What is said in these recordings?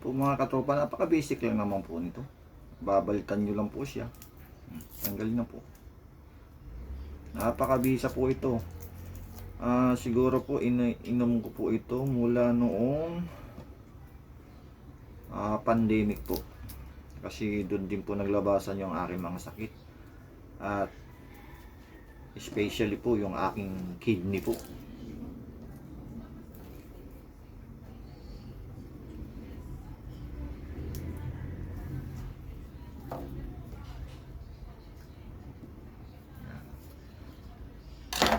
po mga katropa, napaka-basic lang naman po nito. Babalikan nyo lang po siya. Tanggal na po. Napakabisa po ito. Siguro po inom ko po ito mula noong pandemic po. Kasi doon din po naglabasan yung aking mga sakit. At especially po yung aking kidney po.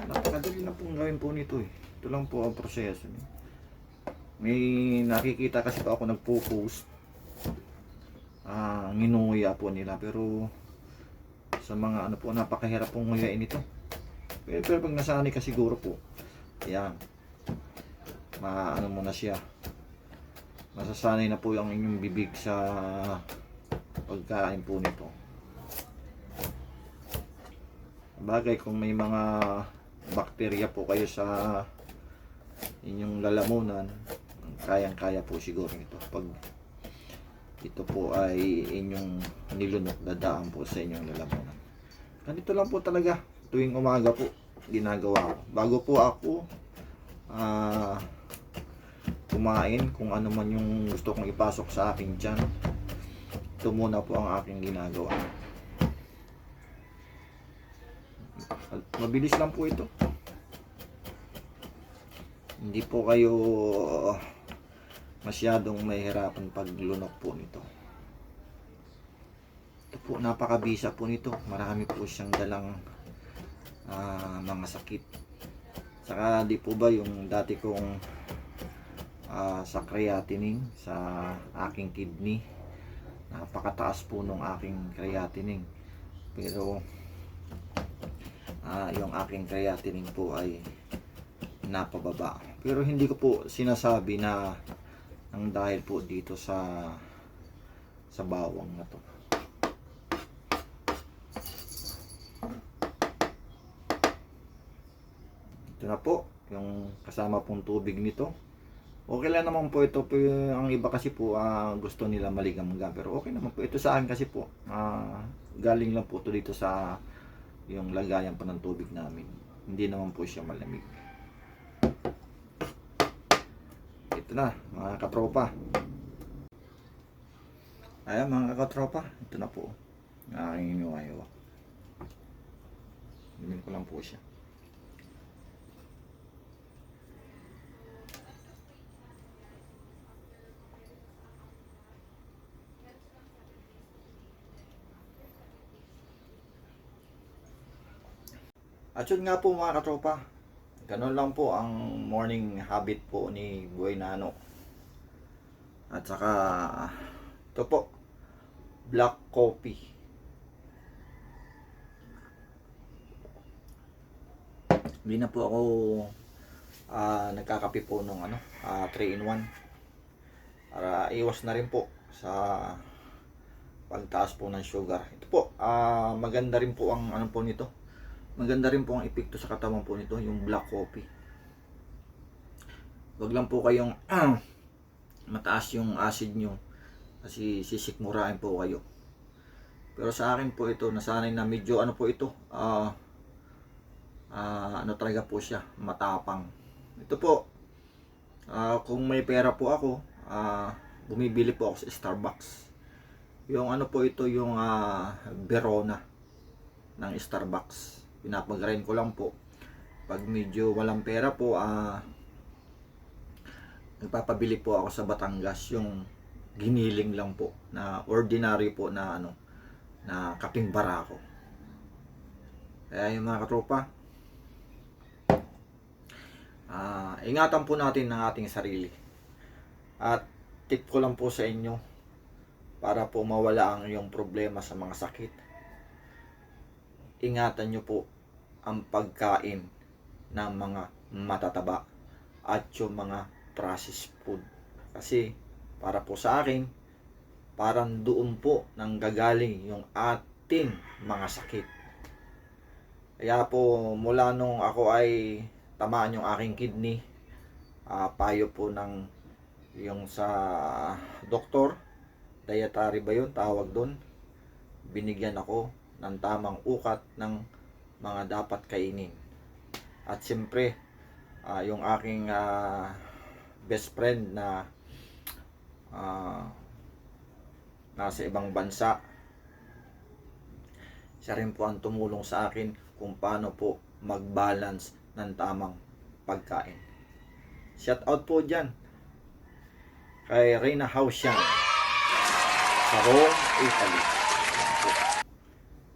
Napakadali na pong gawin po nito eh. Ito lang po ang proseso. May nakikita kasi po ako nagpo-post. Nginunguya po nila, pero sa mga ano po, napakahirap pong nguyain ito. Pero pag nasanay ka siguro po, yan, maano mo na siya, masasanay na po yung inyong bibig sa pagkain po nito. Bagay kung may mga bakterya po kayo sa inyong lalamunan, kayang-kaya po siguro ito. Pag ito po ay inyong nilunok, dadaan po sa inyong lalamunan. Ganito lang po talaga tuwing umaga po ginagawa ko. Bago po ako kumain, kung ano man yung gusto kong ipasok sa aking tiyan, ito muna po ang aking ginagawa. Mabilis lang po ito. Hindi po kayo masyadong mahihirapan paglunok po nito. Ito po, napakabisa po nito. Marami po siyang dalang mga sakit. Saka di po ba yung dati kong sa creatinine sa aking kidney, napakataas po nung aking creatinine. Pero yung aking creatinine po ay napababa. Pero hindi ko po sinasabi na ang dahil po dito sa bawang na to. Ito na po yung kasama pong tubig nito. Okay lang naman po ito. Ang iba kasi po gusto nila maligam-gam, pero okay naman po ito sa akin kasi po galing lang po ito dito sa yung lagayan pa ng tubig namin. Hindi naman po siya malamig. Ito na mga katropa. Ayan mga katropa, ito na po aking iniwayo. Binin ko lang po siya. At yun nga po mga katropa, ganun lang po ang morning habit po ni Boy Nano. At saka ito po, black coffee. Hindi na po ako nagkakape po nung 3-in-1 para iwas na rin po sa pagtaas po ng sugar. Ito po, maganda rin po ang ano po nito. Maganda rin po ang epekto sa katawan po nito, yung black coffee. Wag lang po kayong mataas yung acid nyo kasi sisikmurain po kayo. Pero sa akin po ito, nasanay na medyo ano po ito, ano talaga po siya, matapang. Ito po, kung may pera po ako, bumibili po ako sa Starbucks. Yung ano po ito, yung Verona ng Starbucks. Pinapag-grind ko lang po. Pag medyo walang pera po, nagpapabili po ako sa Batangas, yung giniling lang po, na ordinary po na na kaping barako. Kaya yung mga katropa, ingatan po natin ang ating sarili. At tip ko lang po sa inyo, para po mawala ang iyong problema sa mga sakit, ingatan nyo po ang pagkain ng mga matataba at yung mga processed food. Kasi para po sa akin, parang doon po nang gagaling yung ating mga sakit. Kaya po mula nung ako ay tamaan yung aking kidney, payo po ng yung sa doktor, dietary ba yun, tawag doon, binigyan ako ng tamang ukat ng mga dapat kainin. At siyempre, yung aking best friend na nasa ibang bansa, siya rin po ang tumulong sa akin kung paano po mag-balance ng tamang pagkain. Shout out po dyan kay Reyna House yan sa Rome, Italy.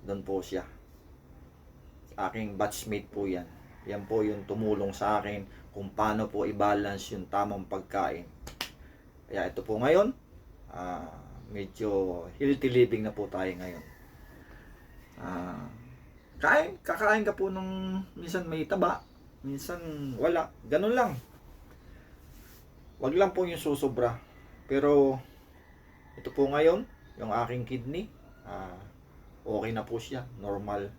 Doon po siya. Aking batchmate po yan. Yan po yung tumulong sa akin kung paano po i-balance yung tamang pagkain. Kaya ito po ngayon, medyo healthy living na po tayo ngayon. Kakain ka po ng minsan may taba, minsan wala, ganun lang. Wag lang po yung susobra. Pero ito po ngayon, yung aking kidney, okay na po siya, normal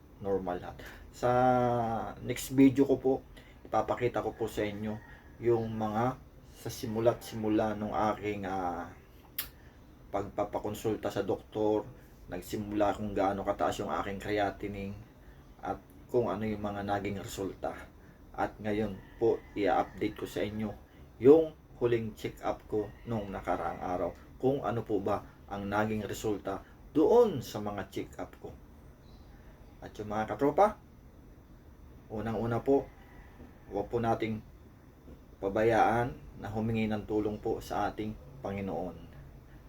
lahat. Sa next video ko po, ipapakita ko po sa inyo yung mga sa simula nung aking pagpapakonsulta sa doktor, nagsimula kung gaano kataas yung aking creatinine at kung ano yung mga naging resulta. At ngayon po, i-update ko sa inyo yung huling check-up ko nung nakaraang araw. Kung ano po ba ang naging resulta doon sa mga check-up ko. At yung mga katropa, unang-una po, huwag po nating pabayaan na humingi ng tulong po sa ating Panginoon.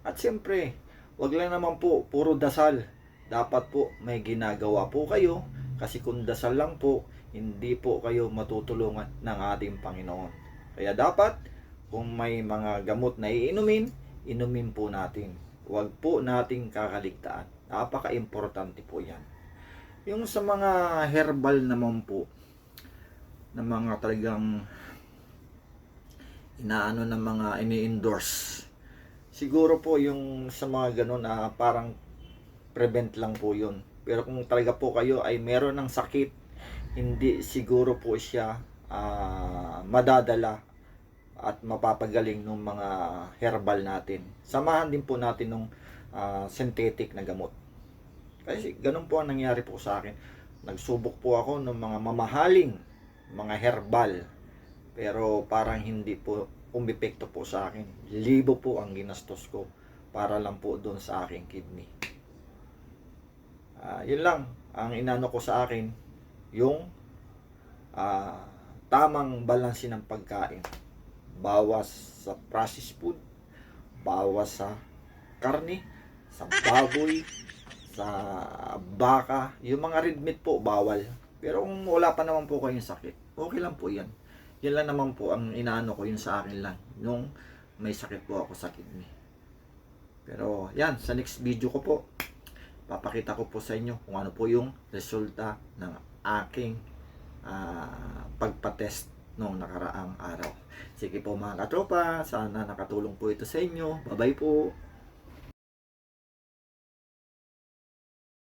At siyempre, wag lang naman po puro dasal. Dapat po may ginagawa po kayo, kasi kung dasal lang po, hindi po kayo matutulungan ng ating Panginoon. Kaya dapat, kung may mga gamot na inumin po natin. Huwag po nating kakaligtaan. Napaka-importante po yan. Yung sa mga herbal naman po, na mga talagang inaano ng mga ini-endorse, siguro po yung sa mga ganun, parang prevent lang po yun. Pero kung talaga po kayo ay meron ng sakit, hindi siguro po siya madadala at mapapagaling ng mga herbal natin. Samahan din po natin ng synthetic na gamot. Kasi ganun po ang nangyari po sa akin. Nagsubok po ako ng mga mamahaling mga herbal, pero parang hindi po umepekto po sa akin. Libo po ang ginastos ko para lang po doon sa aking kidney. Yun lang ang inano ko sa akin, yung tamang balanse ng pagkain. Bawas sa processed food, bawas sa karne, sa baboy, sa baka, yung mga red meat po bawal. Pero kung wala pa naman po kayong sakit, okay lang po yan. Yan lang naman po ang inaano ko, yun sa akin lang nung may sakit po ako sa kidney. Pero yan, sa next video ko po, papakita ko po sa inyo kung ano po yung resulta ng aking pagpatest noong nakaraang araw. Sige po mga katropa, sana nakatulong po ito sa inyo. Bye bye po.